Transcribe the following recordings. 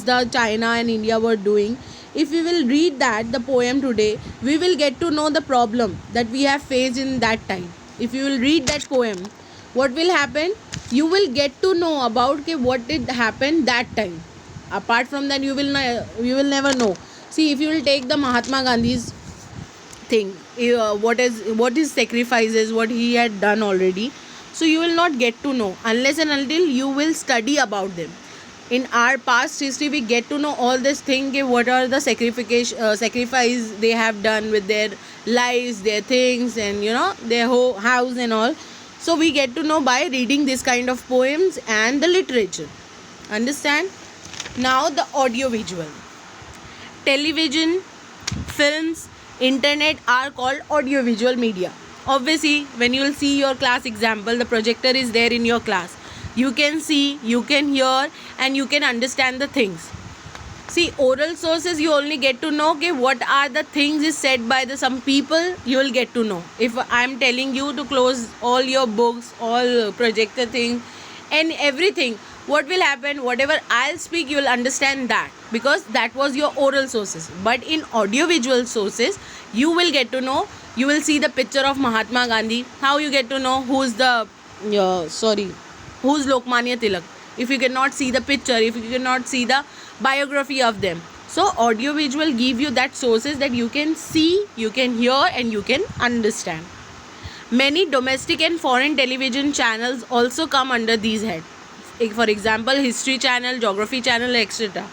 the China and India were doing. If we will read that the poem today, we will get to know the problem that we have faced in that time. If you will read that poem, what will happen? You will get to know about what did happen that time. Apart from that, you will never know. See, if you will take the Mahatma Gandhi's thing, what is sacrifices, what he had done already, so you will not get to know unless and until you will study about them. In our past history, we get to know all this thing, what are the sacrifice they have done with their lives, their things, and their whole house and all. So we get to know by reading this kind of poems and the literature. Understand? Now the audio visual. Television, films, internet are called audio visual media. Obviously, when you will see your class example, the projector is there in your class. You can see, you can hear, and you can understand the things. See, oral sources, you only get to know what are the things is said by some people. You will get to know. If I am telling you to close all your books, all projector thing and everything, what will happen? Whatever I'll speak, you will understand that, because that was your oral sources. But in audio visual sources, you will get to know. You will see the picture of Mahatma Gandhi. How you get to know who's Lokmanya Tilak? If you cannot see the picture, if you cannot see the biography of them. So audio visual give you that sources that you can see, you can hear, and you can understand. Many domestic and foreign television channels also come under these heads. For example, History Channel, Geography Channel, etc.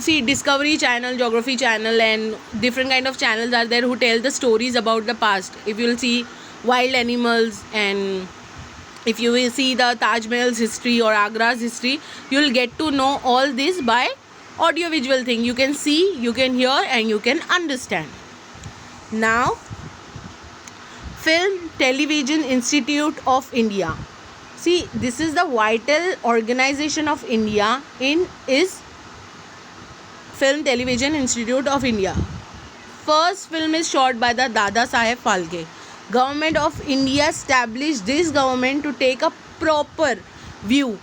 See, Discovery Channel, Geography Channel, and different kind of channels are there who tell the stories about the past. If you will see wild animals, and if you will see the Taj Mahal's history or Agra's history, you will get to know all this by audio visual thing. You can see, you can hear, and you can understand. Now, Film Television Institute of India. See, this is the vital organization of India is Film Television Institute of India. First film is shot by the Dada Saheb Phalke. Government of India established this government to take a proper view.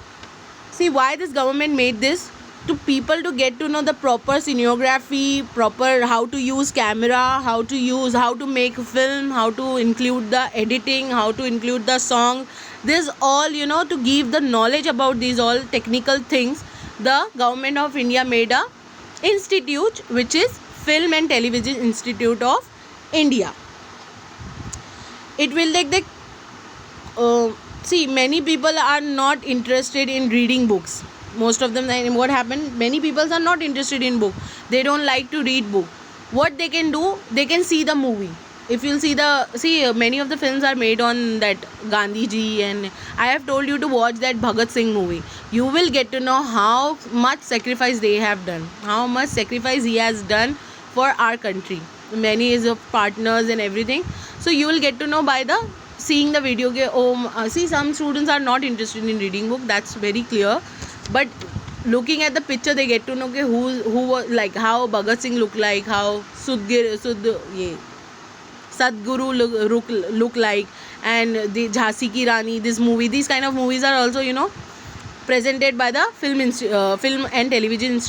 See, why this government made this? To people to get to know the proper cinematography, proper how to use camera, how to make film, how to include the editing, how to include the song. This all, to give the knowledge about these all technical things. The government of India made a institute which is Film and Television Institute of India. It will take the see, many people are not interested in reading books. Most of them, what happened, many people are not interested in book. They don't like to read book. What they can do, they can see the movie. If you'll see many of the films are made on that Gandhi ji, and I have told you to watch that Bhagat Singh movie. You will get to know how much sacrifice they have done, how much sacrifice he has done for our country. Many is of partners and everything. So you will get to know by the seeing the video. See, some students are not interested in reading book. That's very clear. But looking at the picture, they get to know who was, like how Bhagat Singh looked like, how Sadguru look like, and the Jhansi Ki Rani, this movie. These kind of movies are also presented by the Film and Television Institute.